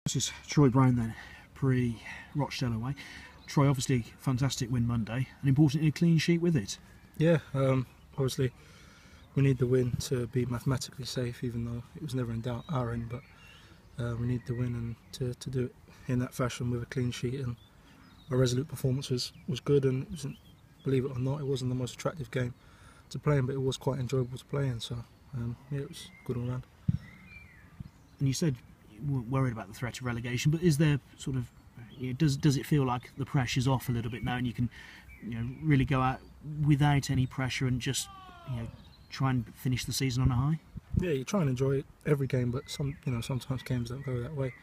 This is Troy Brown then, pre-Rochdale away. Troy, obviously, fantastic win Monday, and importantly, a clean sheet with it. Yeah, obviously, we need the win to be mathematically safe, even though it was never in doubt our end. But we need the win and to do it in that fashion with a clean sheet. And our resolute performance was good, and it wasn't, believe it or not, it wasn't the most attractive game to play in, but it was quite enjoyable to play in. So yeah, it was good all round. And you said you weren't worried about the threat of relegation, but is there sort of, does it feel like the pressure's off a little bit now, and you can, really go out without any pressure and just, try and finish the season on a high? Yeah, you try and enjoy every game, but sometimes games don't go that way.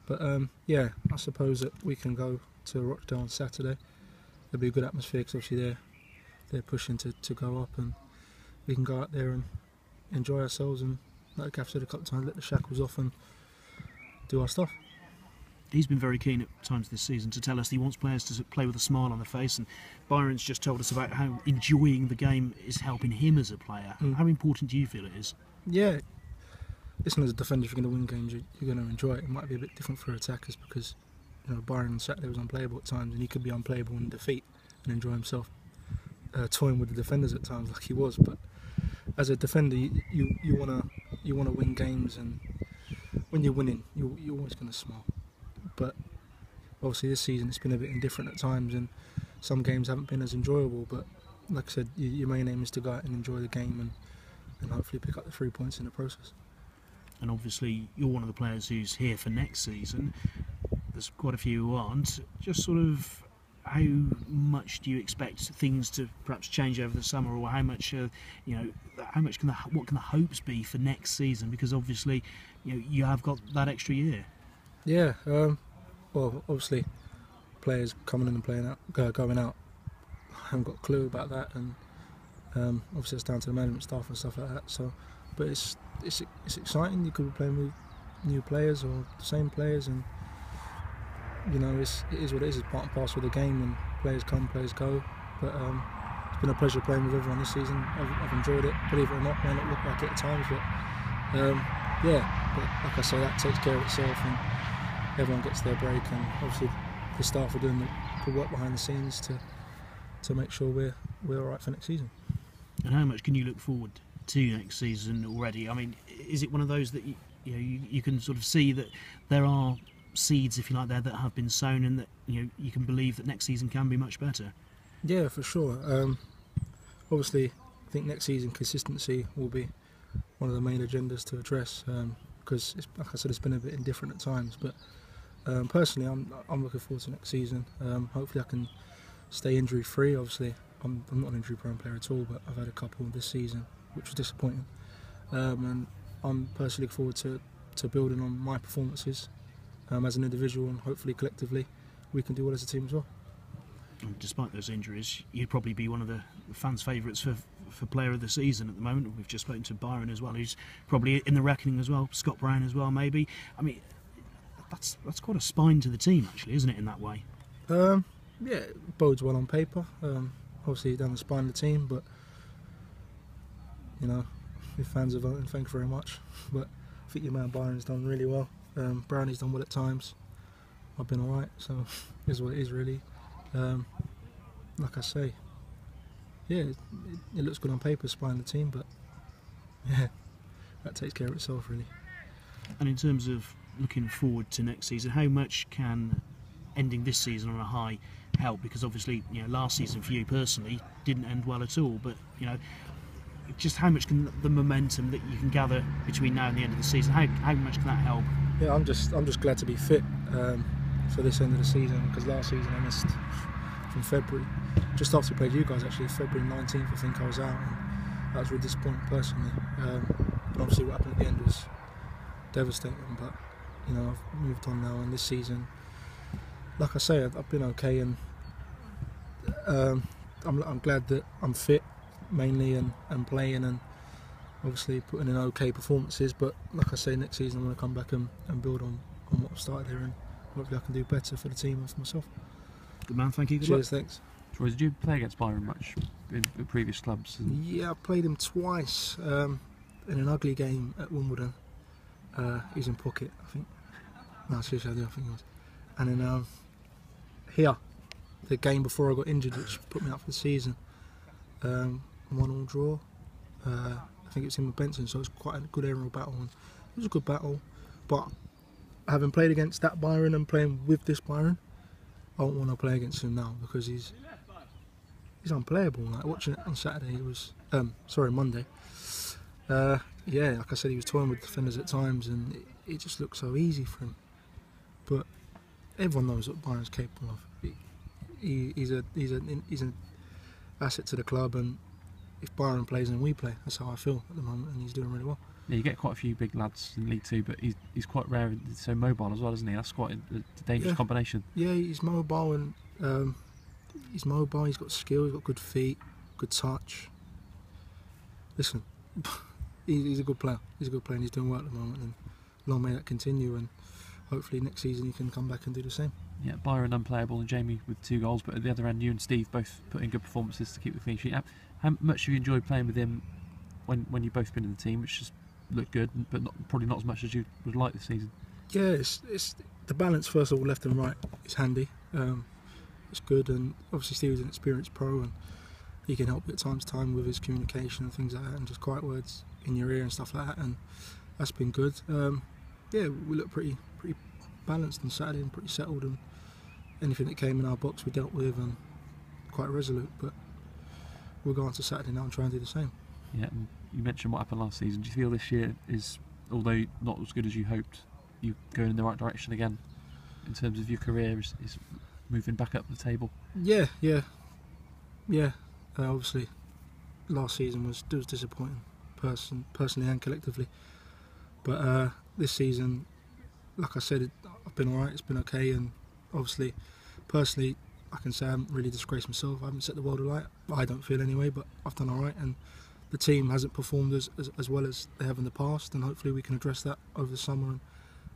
But yeah, I suppose that we can go to Rochdale on Saturday. There'll be a good atmosphere because obviously they're pushing to go up, and we can go out there and enjoy ourselves and, like Gav said a couple of times, let the shackles off and do our stuff. He's been very keen at times this season to tell us he wants players to play with a smile on their face, and Byron's just told us about how enjoying the game is helping him as a player. How important do you feel it is? Yeah, listen, as a defender, if you're going to win games, you're going to enjoy it. It might be a bit different for attackers because Byron on Saturday was unplayable at times, and he could be unplayable in defeat and enjoy himself toying with the defenders at times like he was. But as a defender, you want to win games, and when you're winning, you're always going to smile. But obviously this season it's been a bit indifferent at times, and some games haven't been as enjoyable. But like I said, your main aim is to go out and enjoy the game and hopefully pick up the 3 points in the process. And obviously you're one of the players who's here for next season. There's quite a few who aren't. Just sort of, how much do you expect things to perhaps change over the summer, or how much, what can the hopes be for next season? Because obviously, you have got that extra year. Yeah, well, obviously, players coming in and playing out, going out. I haven't got a clue about that, and obviously it's down to the management staff and stuff like that. So, but it's exciting. You could be playing with new players or the same players, and it is what it is. It's part and parcel of the game, and players come, players go. But it's been a pleasure playing with everyone this season. I've enjoyed it. Believe it or not, may not look like it at times, but yeah. But like I say, that takes care of itself, and everyone gets their break, and obviously the staff are doing the work behind the scenes to make sure we're all right for next season. And how much can you look forward to next season already? I mean, is it one of those that you can sort of see that there are seeds, if you like, there that have been sown, and that you can believe that next season can be much better? Yeah, for sure. Obviously, I think next season consistency will be one of the main agendas to address, because like I said, it's been a bit indifferent at times. But personally, I'm looking forward to next season. Hopefully, I can stay injury free. Obviously, I'm not an injury prone player at all, but I've had a couple this season, which was disappointing. And I'm personally looking forward to building on my performances as an individual, and hopefully collectively we can do well as a team as well. And despite those injuries, you'd probably be one of the fans' favourites for player of the season at the moment. We've just spoken to Byron as well, who's probably in the reckoning as well. Scott Brown as well, maybe. I mean, that's quite a spine to the team, actually, isn't it, in that way? Yeah, it bodes well on paper. Obviously, down the spine of the team, but if fans are voting, thank you very much. But I think your man Byron's done really well. Brownie's done well at times. I've been alright, so it is what it is, really. Like I say, yeah, it looks good on paper, spine the team, but yeah, that takes care of itself, really. And in terms of looking forward to next season, how much can ending this season on a high help? Because obviously, last season for you personally didn't end well at all, but just how much can the momentum that you can gather between now and the end of the season, how much can that help? Yeah, I'm just glad to be fit for this end of the season, because last season I missed from February, just after we played you guys, actually February 19th I think I was out, and that was really disappointing personally. And obviously what happened at the end was devastating, but I've moved on now, and this season, like I say, I've been okay, and I'm glad that I'm fit mainly and playing, and obviously putting in okay performances. But like I say, next season I'm going to come back and build on what I've started here, and hopefully I can do better for the team and for myself. Good man, thank you. Good Cheers, luck. thanks. Troy, did you play against Byron much in previous clubs? Yeah, I played him twice in an ugly game at Wimbledon. He was in pocket, I think. No, seriously, I do. I think it was. And then here, the game before I got injured, which put me out for the season, 1-1 draw. I think it's him with Benson, so it was quite a good aerial battle. And it was a good battle, but having played against that Byron and playing with this Byron, I don't want to play against him now because he's unplayable. Like watching it on Saturday, it was Monday. Yeah, like I said, he was toying with defenders at times, and it just looked so easy for him. But everyone knows what Byron's capable of. He's an asset to the club, and if Byron plays, then we play. That's how I feel at the moment, and he's doing really well. Yeah, you get quite a few big lads in League Two, but he's quite rare and so mobile as well, isn't he? That's quite a dangerous combination. Yeah, he's mobile and he's got skill, he's got good feet, good touch. Listen, he's a good player. He's a good player and he's doing well at the moment, and long may that continue, and hopefully next season he can come back and do the same. Yeah, Byron unplayable and Jamie with 2 goals, but at the other end you and Steve both put in good performances to keep the clean sheet. How much have you enjoyed playing with him when you've both been in the team, which has looked good, but probably not as much as you would like this season? Yeah, it's the balance, first of all, left and right is handy. It's good, and obviously Steve is an experienced pro, and he can help at times with his communication and things like that, and just quiet words in your ear and stuff like that, and that's been good. Yeah, we look pretty balanced on Saturday and pretty settled, and anything that came in our box we dealt with, and quite resolute. But we'll go on to Saturday now and try and do the same. Yeah, and you mentioned what happened last season. Do you feel this year is, although not as good as you hoped, you going in the right direction again in terms of your career is moving back up the table? Yeah. Obviously, last season was disappointing, personally and collectively. But this season, like I said, I've been alright. It's been okay, and obviously, personally, I can say I haven't really disgraced myself. I haven't set the world alight. I don't feel anyway, but I've done alright, and the team hasn't performed as well as they have in the past, and hopefully we can address that over the summer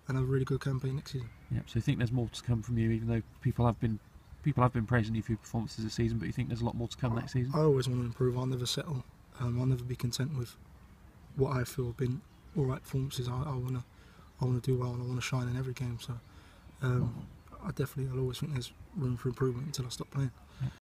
and have a really good campaign next season. Yeah, so you think there's more to come from you, even though people have been praising you for your performances this season, but you think there's a lot more to come next season? I always want to improve. I'll never settle. I'll never be content with what I feel have been alright performances. I want to do well, and I want to shine in every game. So I'll always think there's room for improvement until I stop playing.